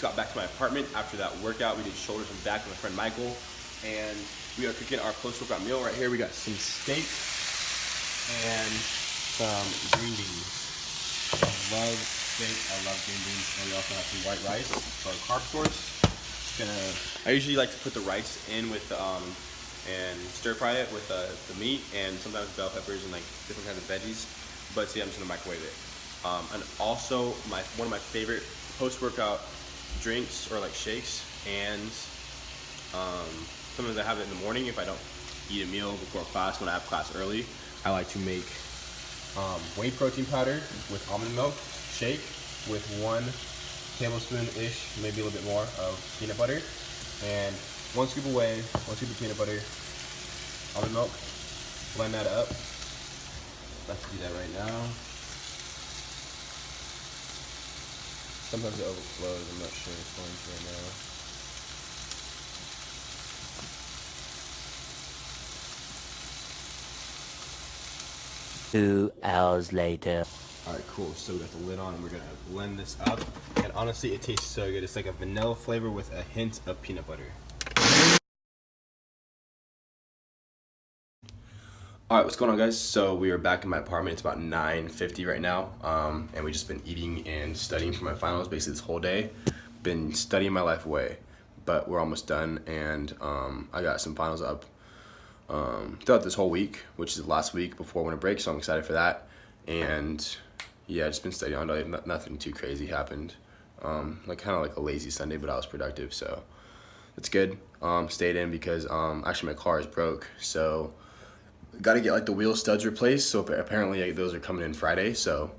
just got back to my apartment after that workout. We did shoulders and back with my friend Michael, and we are cooking our post-workout meal right here. We got some steak and some green beans. I love steak, I love green beans, and we also have some white rice for our carb source. I usually like to put the rice in with and stir fry it with the meat and sometimes bell peppers and like different kinds of veggies. But see, I'm just gonna microwave it. And also one of my favorite post-workout drinks or like shakes, and sometimes I have it in the morning if I don't eat a meal before class. When I have class early, I like to make whey protein powder with almond milk shake with 1 tablespoon-ish, maybe a little bit more, of peanut butter, and 1 scoop of whey, 1 scoop of peanut butter, almond milk. Blend that up. Let's do that right now. Sometimes it overflows. I'm not sure it's going to right now. 2 hours later. All right, cool. So we got the lid on, and we're gonna blend this up. And honestly, it tastes so good. It's like a vanilla flavor with a hint of peanut butter. All right, what's going on, guys? So we are back in my apartment. It's about 9:50 right now, and we've just been eating and studying for my finals basically this whole day. Been studying my life away, but we're almost done, and I got some finals up throughout this whole week, which is the last week before winter break, so I'm excited for that. And yeah, just been studying all day. Nothing too crazy happened. Like kind of like a lazy Sunday, but I was productive, so it's good. Stayed in because actually my car is broke, so got to get like the wheel studs replaced. So apparently like, those are coming in Friday. So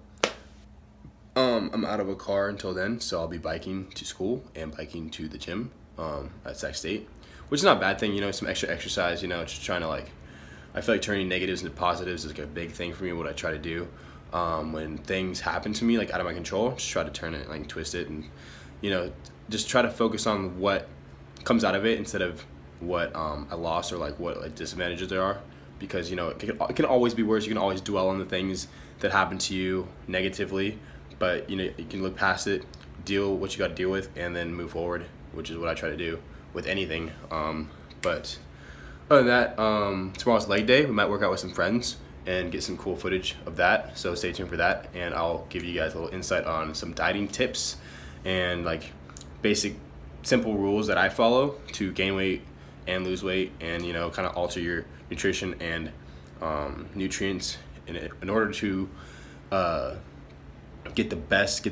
I'm out of a car until then, so I'll be biking to school and biking to the gym at Sac State, which is not a bad thing, you know, some extra exercise, you know, just trying to like, I feel like turning negatives into positives is like a big thing for me, what I try to do. When things happen to me, like out of my control, just try to turn it, like twist it, and, you know, just try to focus on what comes out of it instead of what I lost or like what like disadvantages there are. Because, you know, it can always be worse. You can always dwell on the things that happen to you negatively, but, you know, you can look past it, deal with what you got to deal with, and then move forward, which is what I try to do with anything. But other than that, tomorrow's leg day. We might work out with some friends and get some cool footage of that, so stay tuned for that, and I'll give you guys a little insight on some dieting tips and like basic simple rules that I follow to gain weight and lose weight, and, you know, kind of alter your nutrition and nutrients in order to get the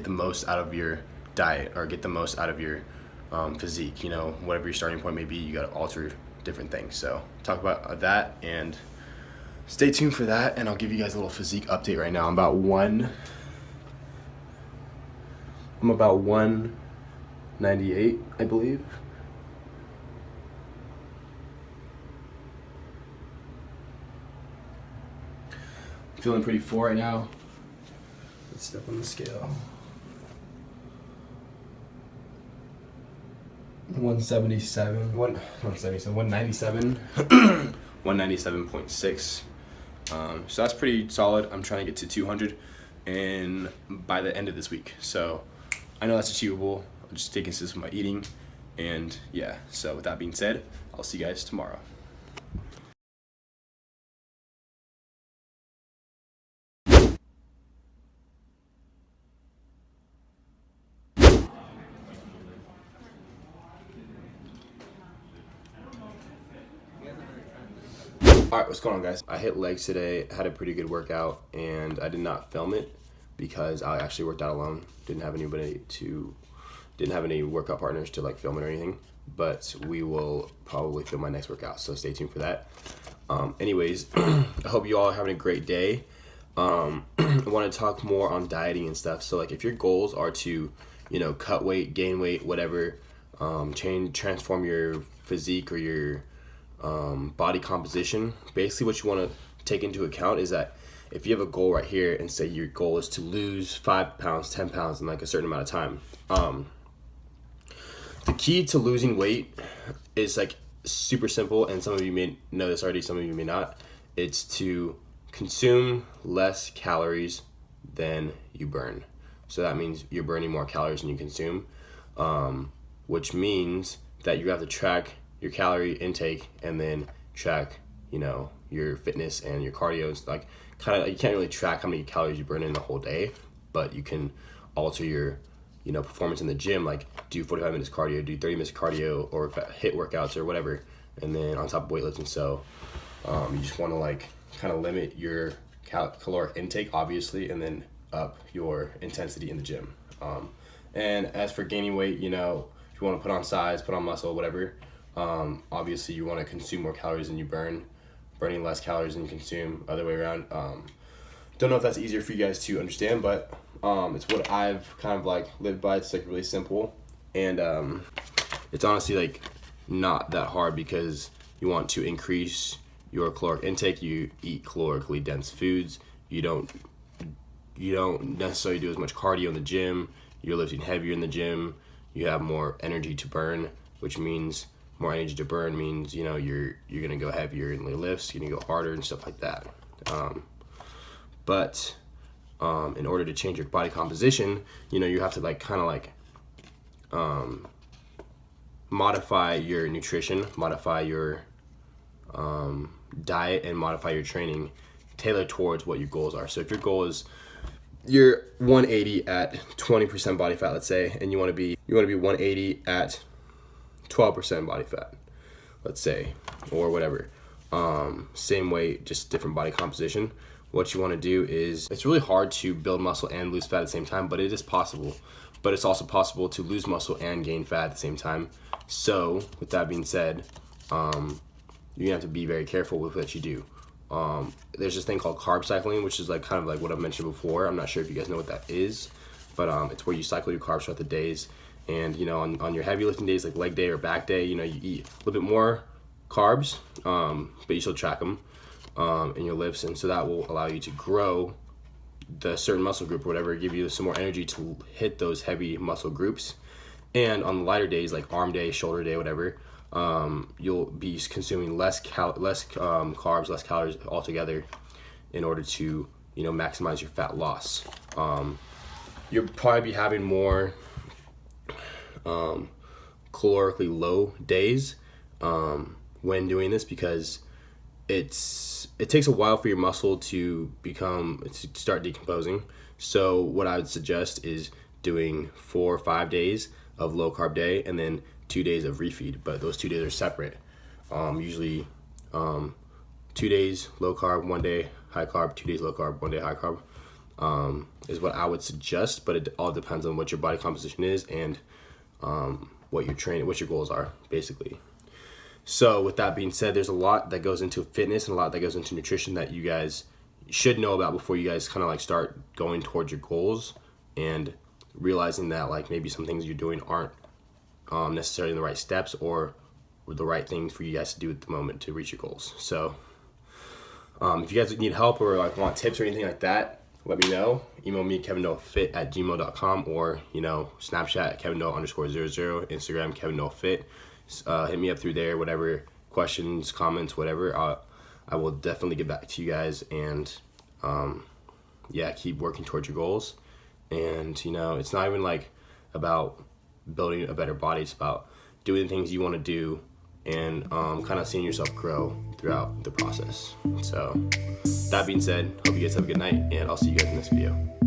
most out of your diet, or get the most out of your physique. You know, whatever your starting point may be, you got to alter different things. So talk about that, and stay tuned for that, and I'll give you guys a little physique update right now. I'm about 198, I believe. Feeling pretty full right now. Let's step on the scale. 197, 197, 197.6. So that's pretty solid. I'm trying to get to 200 and by the end of this week. So I know that's achievable. I'll just stay consistent with my eating. And yeah, so with that being said, I'll see you guys tomorrow. Alright, what's going on, guys? I hit legs today, had a pretty good workout, and I did not film it because I actually worked out alone. Didn't have any workout partners to like film it or anything, but we will probably film my next workout, so stay tuned for that. Anyways, I hope you all are having a great day. I want to talk more on dieting and stuff. So like if your goals are to, you know, cut weight, gain weight, whatever, transform your physique or your body composition, basically what you want to take into account is that if you have a goal right here and say your goal is to lose 5 pounds, 10 pounds in like a certain amount of time, the key to losing weight is like super simple, and some of you may know this already, some of you may not. It's to consume less calories than you burn. So that means you're burning more calories than you consume. which means that you have to track your calorie intake and then track, your fitness and your cardio. It's like you can't really track how many calories you burn in the whole day, but you can alter your, performance in the gym, like do 45 minutes cardio, do 30 minutes cardio, or hit workouts or whatever, and then on top of weightlifting. So you just want to limit your caloric intake, obviously, and then up your intensity in the gym. And as for gaining weight, if you want to put on size, put on muscle, whatever, obviously you want to consume more calories than you burn, burning less calories than you consume, other way around. Don't know if that's easier for you guys to understand, but it's what I've lived by. It's really simple, and it's honestly not that hard, because you want to increase your caloric intake. You eat calorically dense foods. You don't necessarily do as much cardio in the gym. You're lifting heavier in the gym. You have more energy to burn, which means more energy to burn means you're gonna go heavier in the lifts. You're gonna go harder and stuff like that. But in order to change your body composition, you have to modify your nutrition, modify your diet, and modify your training tailored towards what your goals are. So if your goal is you're 180 at 20% body fat, let's say, and you want to be 180 at 12% body fat, let's say, or whatever, same weight, just different body composition. What you want to do is, it's really hard to build muscle and lose fat at the same time, but it is possible. But it's also possible to lose muscle and gain fat at the same time. So with that being said, you're gonna have to be very careful with what you do. There's this thing called carb cycling, which is what I've mentioned before. I'm not sure if you guys know what that is, but it's where you cycle your carbs throughout the days. And on your heavy lifting days, like leg day or back day, you eat a little bit more carbs, but you still track them in your lifts, and so that will allow you to grow the certain muscle group or whatever, give you some more energy to hit those heavy muscle groups. And on the lighter days, like arm day, shoulder day, whatever, you'll be consuming less carbs, less calories altogether, in order to maximize your fat loss. You'll probably be having more calorically low days when doing this, because it takes a while for your muscle to start decomposing. So what I would suggest is doing 4 or 5 days of low carb day, and then 2 days of refeed, but those 2 days are separate. Usually 2 days low carb, 1 day high carb, 2 days low carb, 1 day high carb, is what I would suggest, but it all depends on what your body composition is and what you're training, what your goals are, basically. So with that being said, there's a lot that goes into fitness and a lot that goes into nutrition that you guys should know about before you guys start going towards your goals, and realizing that maybe some things you're doing aren't necessarily the right steps or the right things for you guys to do at the moment to reach your goals. So if you guys need help or want tips or anything like that, let me know. Email me kevinnoahfit@gmail.com, or Snapchat at kevinnoah_00, Instagram kevinnoahfit. Hit me up through there, whatever questions, comments, whatever. I will definitely get back to you guys, and keep working towards your goals. And it's not even about building a better body. It's about doing the things you want to do, and seeing yourself grow throughout the process. So that being said, hope you guys have a good night, and I'll see you guys in this video.